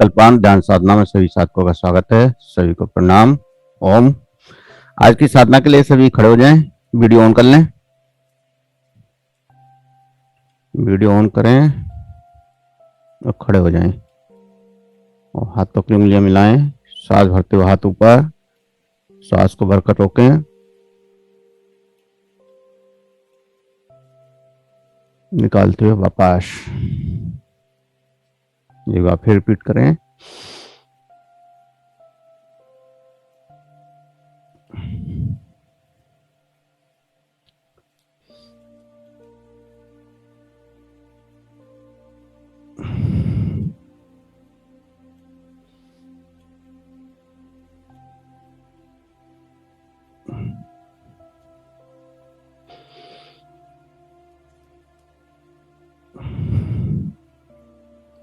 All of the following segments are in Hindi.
कल्पांत ध्यान साधना में सभी साधकों का स्वागत है। सभी को प्रणाम। ओम। आज की साधना के लिए सभी खड़े हो जाएं, वीडियो ऑन कर लें। वीडियो ऑन करें और खड़े हो जाएं और हाथों की उंगलियां मिलाएं। सांस भरते हुए हाथ ऊपर, सांस को भरकर रोकें, निकालते हुए वापस। एक बार फिर रिपीट करें।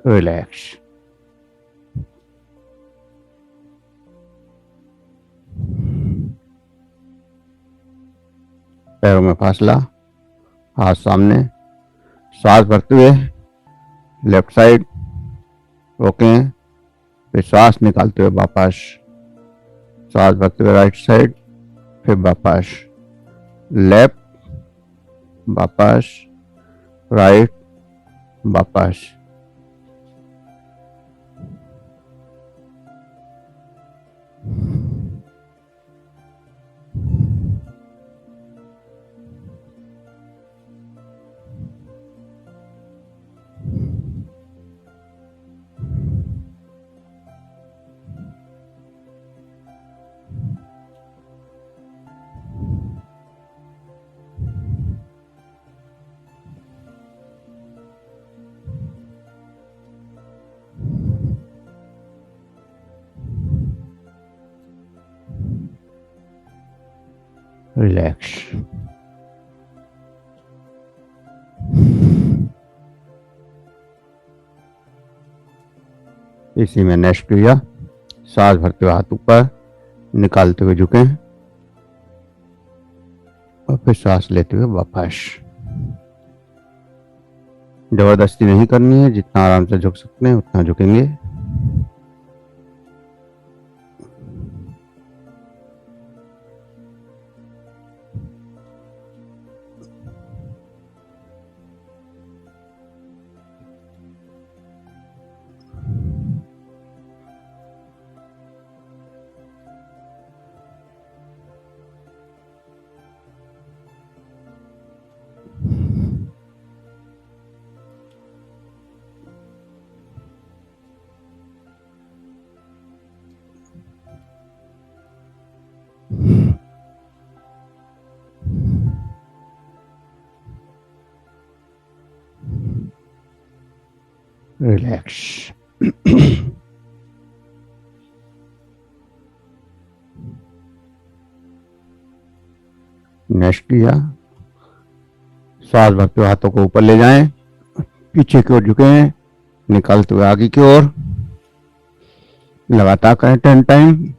रिलैक्स। पैरों में फासला, हाथ सामने। सांस भरते हुए लेफ्ट साइड रोकें, फिर सांस निकालते हुए वापस। सांस भरते हुए राइट साइड, फिर वापस। लेफ्ट, वापस, राइट, वापस। रिलैक्स। इसी में नेक्स्ट क्रिया, सांस भरते हुए हाथ ऊपर, निकालते हुए झुकें और फिर सांस लेते हुए वापस। जबरदस्ती नहीं करनी है, जितना आराम से झुक सकते हैं उतना झुकेंगे। रिलैक्स। नेक्स्ट किया, सांस भरते हुए हाथों को ऊपर ले जाएं, पीछे की ओर झुकें, निकालते हुए आगे की ओर। लगातार करें 10 टाइम।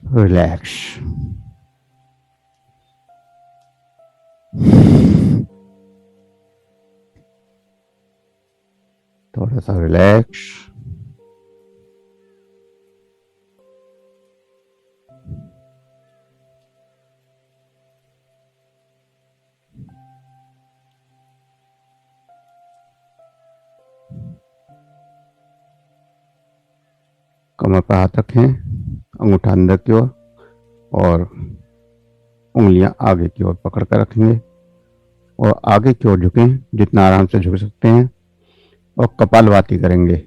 रिलैक्स। थोड़ा सा रिलैक्स। कमर पर हाथ रखें, अंगूठा अंदर की ओर और उंगलियां आगे की ओर पकड़ कर रखेंगे और आगे की ओर झुकें, जितना आराम से झुक सकते हैं, और कपालभाति करेंगे।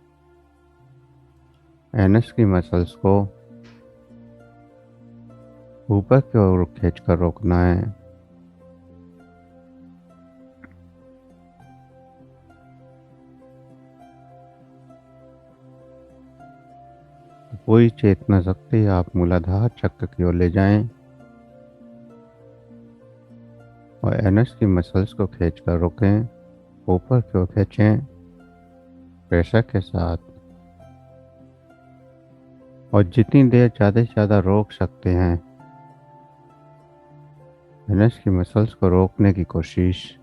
एनस की मसल्स को ऊपर की ओर खींचकर रोकना है। पूरी चेतना शक्ति आप मूलाधार चक्र की ओर ले जाएं और एनस की मसल्स को खींचकर रोकें, ऊपर की ओर खींचें प्रेशर के साथ। और जितनी देर ज़्यादा से ज़्यादा रोक सकते हैं एनस की मसल्स को रोकने की कोशिश।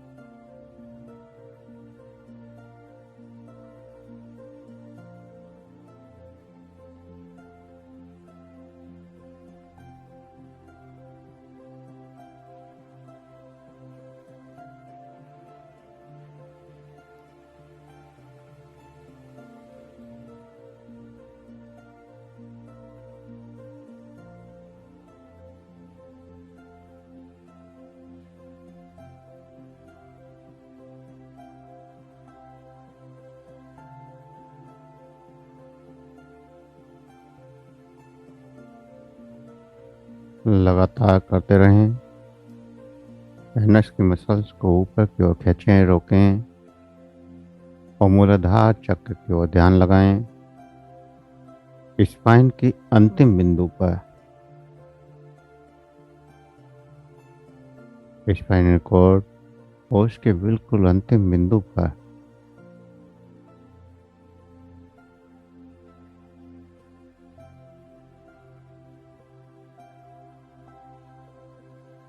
लगातार करते रहें। एनस की मसल्स को ऊपर की ओर खींचें, रोकें और मूलाधार चक्र की ओर ध्यान लगाएं। स्पाइन की अंतिम बिंदु पर, स्पाइनल कॉर्ड और उसके बिल्कुल अंतिम बिंदु पर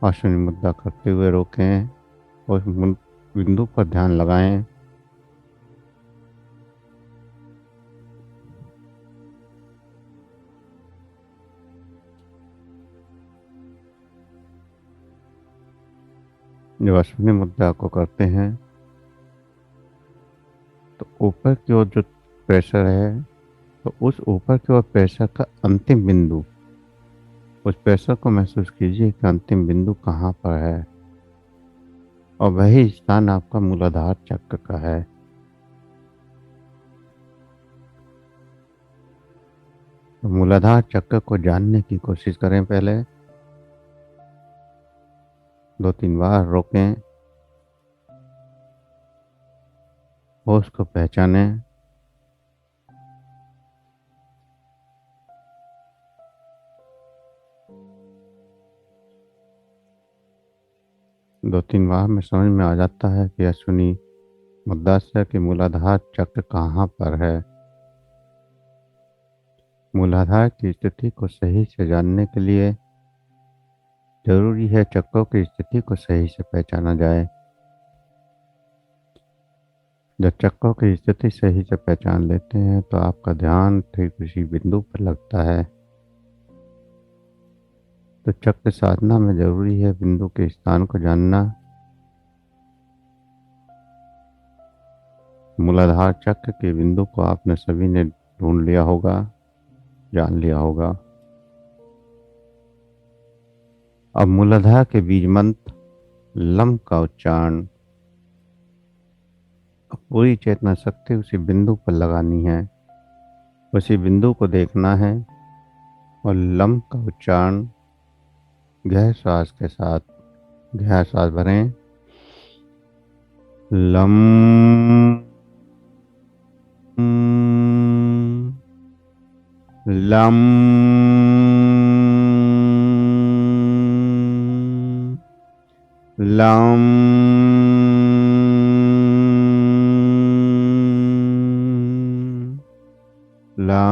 आसनी मुद्रा करते हुए रोकें और उस बिंदु पर ध्यान लगाएं। जब अश्विनी मुद्रा को करते हैं तो ऊपर की ओर जो प्रेशर है, तो उस ऊपर की ओर प्रेशर का अंतिम बिंदु, उस प्रेशर को महसूस कीजिए कि अंतिम बिंदु कहाँ पर है और वही स्थान आपका मूलाधार चक्र का है। तो मूलाधार चक्र को जानने की कोशिश करें। पहले 2-3 बार रोकें और उसको पहचानें। दो तीन बार में समझ में आ जाता है कि अश्विनी मुद्रास्य के मूलाधार चक्र कहाँ पर है। मूलाधार की स्थिति को सही से जानने के लिए जरूरी है चक्रों की स्थिति को सही से पहचाना जाए। जब चक्रों की स्थिति सही से पहचान लेते हैं तो आपका ध्यान ठीक उसी बिंदु पर लगता है। तो चक्र साधना में जरूरी है बिंदु के स्थान को जानना। मूलाधार चक्र के बिंदु को आपने सभी ने ढूंढ लिया होगा, जान लिया होगा। अब मूलाधार के बीज मंत्र लम का उच्चारण पूरी चेतना शक्ति उसी बिंदु पर लगानी है, उसी बिंदु को देखना है और लम का उच्चारण गहरे श्वास के साथ, गहरा श्वास भरें। Lump lump lump lump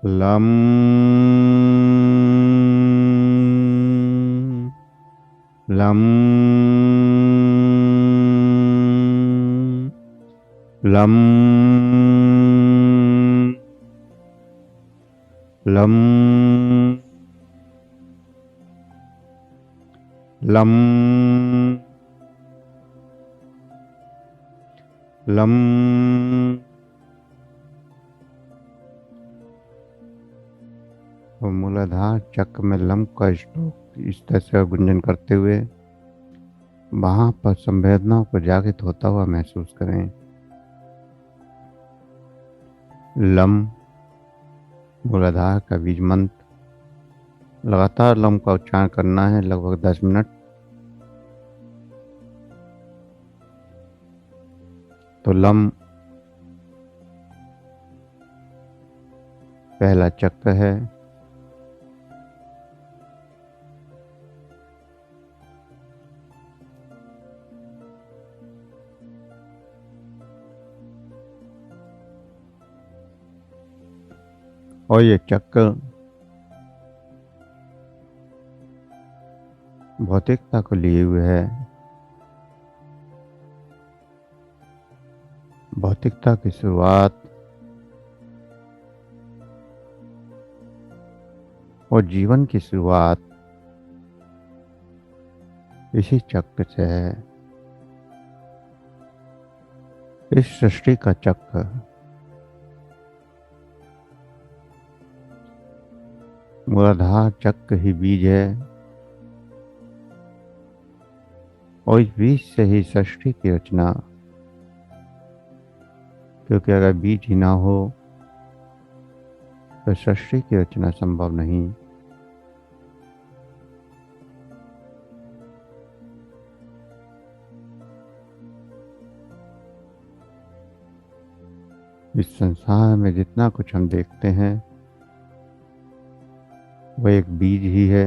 lump lump lump lump lump lump और मूलाधार चक्र में लम का श्लोक इस तरह से गुंजन करते हुए वहां पर संवेदनाओं को जागृत होता हुआ महसूस करें। लम मूलाधार का बीज मंत्र। लगातार लम का उच्चारण करना है लगभग 10 मिनट। तो लम पहला चक्र है। और ये चक्र भौतिकता को लिए हुए है। भौतिकता की शुरुआत और जीवन की शुरुआत इसी चक्र से है। इस सृष्टि का चक्र मूलाधार चक्र ही बीज है और इस बीज से ही सृष्टि की रचना। क्योंकि अगर बीज ही ना हो तो सृष्टि की रचना संभव नहीं। इस संसार में जितना कुछ हम देखते हैं वह एक बीज ही है।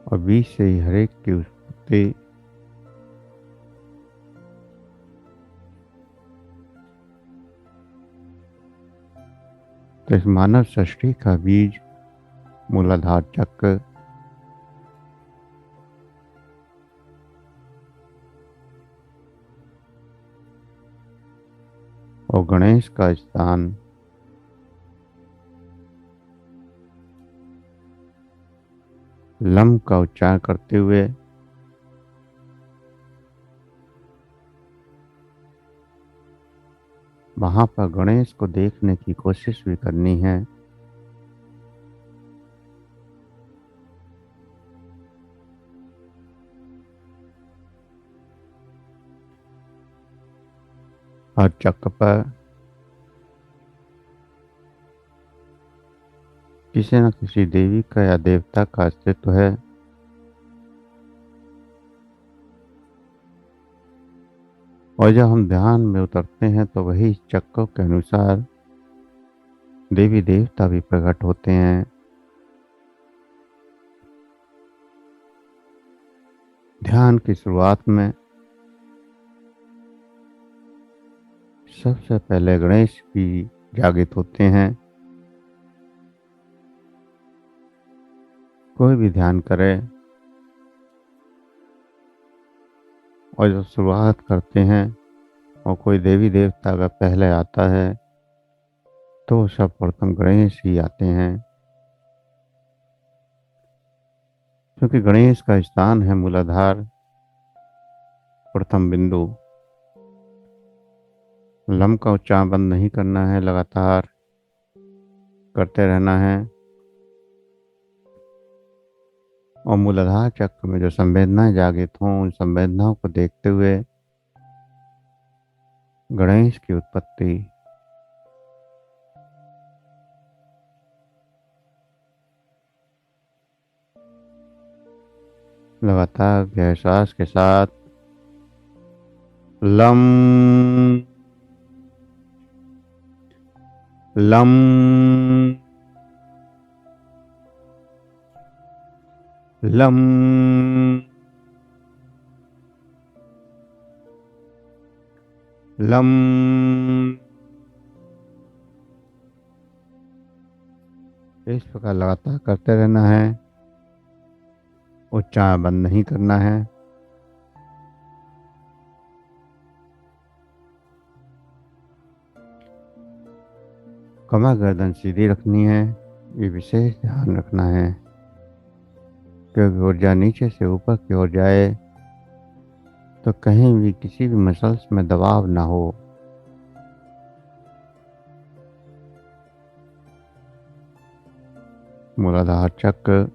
और बीज से ही हरेक की उत्पत्ति। तो इस मानव सृष्टि का बीज मूलाधार चक्र और गणेश का स्थान लम का उच्चारण करते हुए वहां पर गणेश को देखने की कोशिश भी करनी है। हर चक्र पर किसी न किसी देवी का या देवता का अस्तित्व है। और जब हम ध्यान में उतरते हैं तो वही चक्रों के अनुसार देवी देवता भी प्रकट होते हैं। ध्यान की शुरुआत में सबसे पहले गणेश भी जागृत होते हैं। कोई भी ध्यान करे और जब शुरुआत करते हैं और कोई देवी देवता अगर पहले आता है तो सर्वप्रथम गणेश ही आते हैं। क्योंकि गणेश का स्थान है मूलाधार प्रथम बिंदु। लम का उच्चारण बंद नहीं करना है, लगातार करते रहना है। और मूलाधार चक्र में जो संवेदनाएं जागृत हों उन संवेदनाओं को देखते हुए गणेश की उत्पत्ति लगातार गहरे श्वास के साथ लम लम लम लम इस प्रकार लगातार करते रहना है। उच्चारण बंद नहीं करना है। कमर गर्दन सीधी रखनी है। ये विशेष ध्यान रखना है क्योंकि ऊर्जा नीचे से ऊपर की ओर जाए तो कहीं भी किसी भी मसल्स में दबाव ना हो। मूलाधार चक्र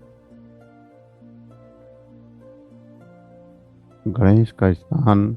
गणेश का स्थान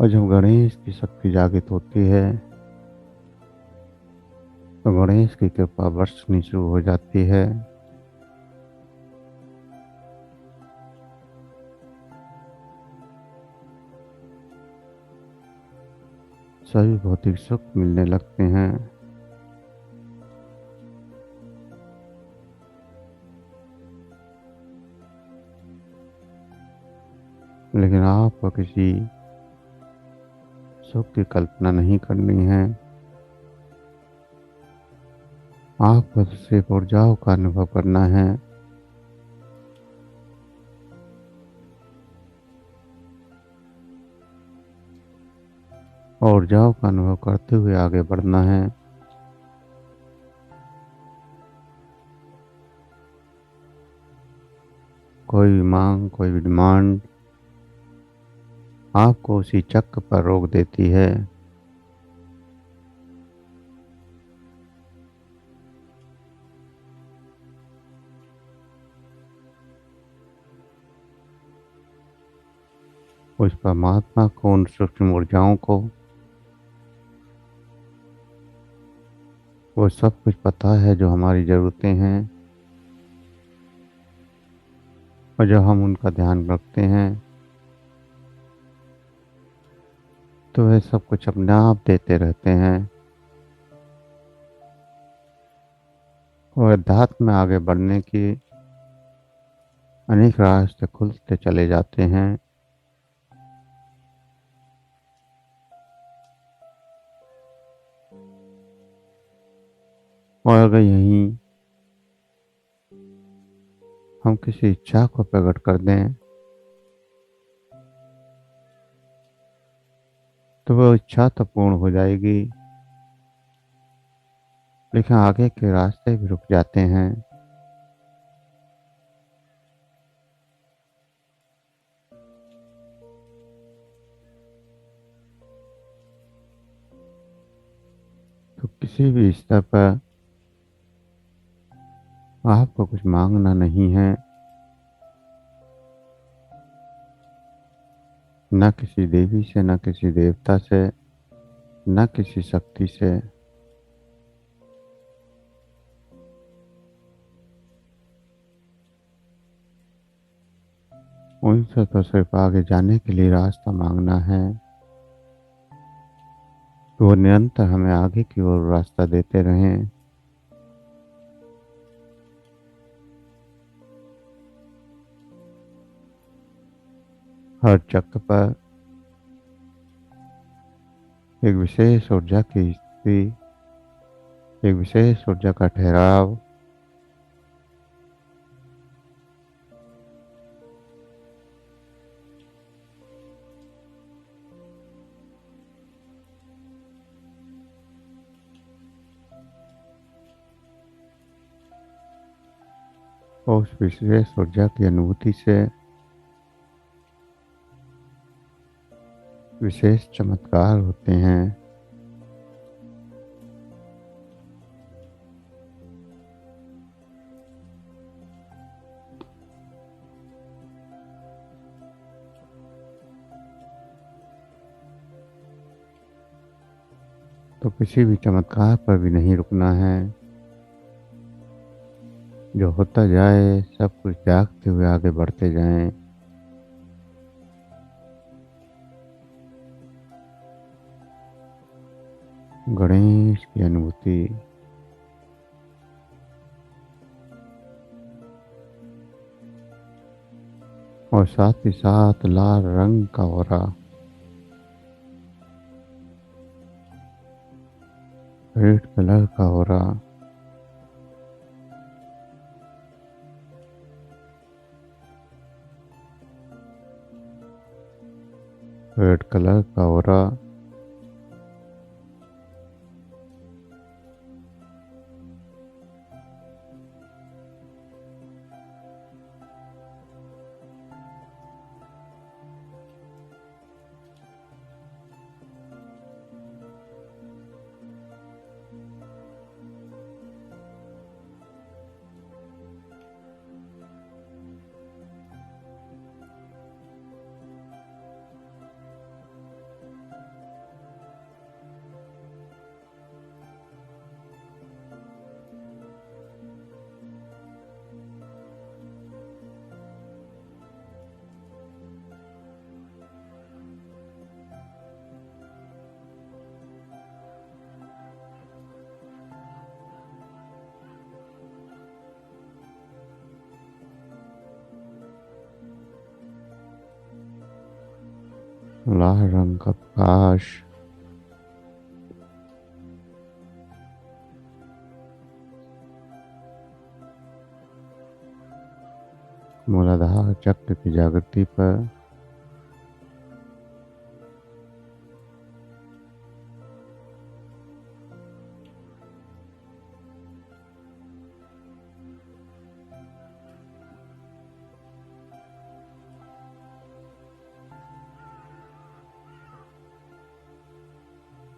और जब गणेश की शक्ति जागृत होती है तो गणेश की कृपा बरसनी शुरू हो जाती है। सभी भौतिक सुख मिलने लगते हैं। लेकिन आपको किसी सुख की कल्पना नहीं करनी है। आपको सिर्फ ऊर्जाओं का अनुभव करना है। ऊर्जाओं का अनुभव करते हुए आगे बढ़ना है। कोई भी मांग, कोई भी डिमांड आपको उसी चक्र पर रोक देती है। उस परमात्मा को, उन सूक्ष्म ऊर्जाओं को वो सब कुछ पता है जो हमारी जरूरतें हैं। और जब हम उनका ध्यान रखते हैं तो वे सब कुछ अपने आप देते रहते हैं। और अध्यात्म में आगे बढ़ने की अनेक रास्ते खुलते चले जाते हैं। और अगर यहीं हम किसी इच्छा को प्रकट कर दें तो वह इच्छा तो पूर्ण हो जाएगी, लेकिन आगे के रास्ते भी रुक जाते हैं। तो किसी भी स्तर पर आपको कुछ मांगना नहीं है, न किसी देवी से, न किसी देवता से, न किसी शक्ति से। उनसे तो सिर्फ आगे जाने के लिए रास्ता मांगना है। तो वो निरंतर हमें आगे की ओर रास्ता देते रहें। हर चक्र पर एक विशेष ऊर्जा की स्थिति, एक विशेष ऊर्जा का ठहराव, और उस विशेष ऊर्जा की अनुभूति से विशेष चमत्कार होते हैं। तो किसी भी चमत्कार पर भी नहीं रुकना है। जो होता जाए सब कुछ त्यागते हुए आगे बढ़ते जाएं। गणेश की अनुभूति, और साथ ही साथ लाल रंग का ओरा, रेड कलर का ओरा, रेड कलर का ओरा, लाल रंग का प्रकाश मूलाधार चक्र की जागृति पर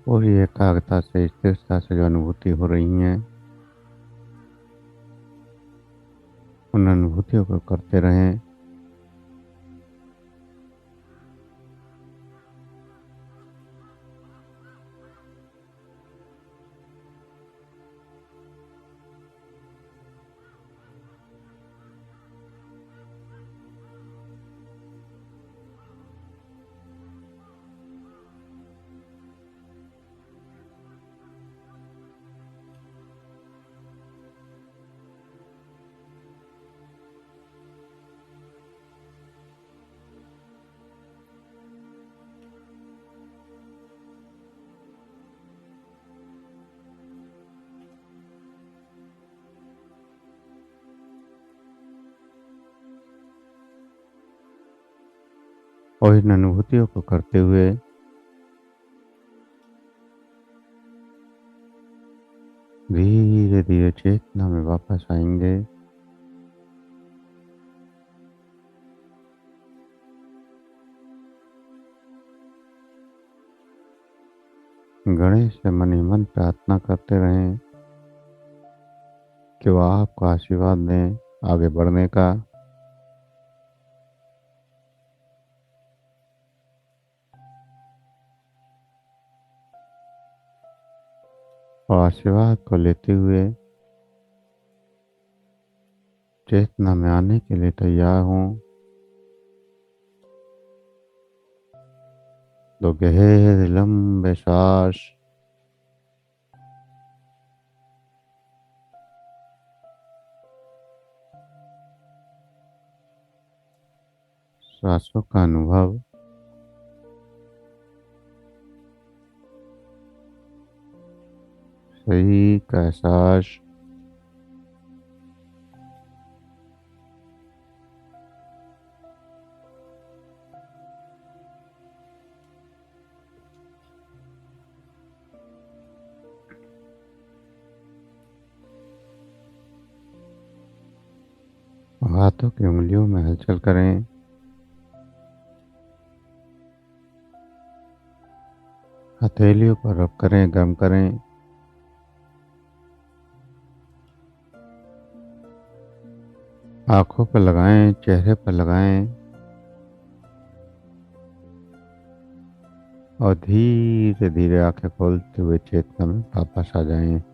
पूरी एकाग्रता से स्थिरता से जो अनुभूति हो रही है, उन अनुभूतियों को करते रहें। और इन अनुभूतियों को करते हुए धीरे धीरे चेतना में वापस आएंगे। गणेश से मन ही मन प्रार्थना करते रहें कि वह आपको आशीर्वाद दें आगे बढ़ने का। और आशीर्वाद को लेते हुए चेतना में आने के लिए तैयार हों। दो गहरे लंबे सांस सांसों का अनुभव सही का एहसास हाथों की उंगलियों में हलचल करें। हथेलियों पर रब करें, गर्म करें। आंखों पर लगाएं, चेहरे पर लगाएं और धीरे धीरे आंखें खोलते हुए चेतना में वापस आ जाएं।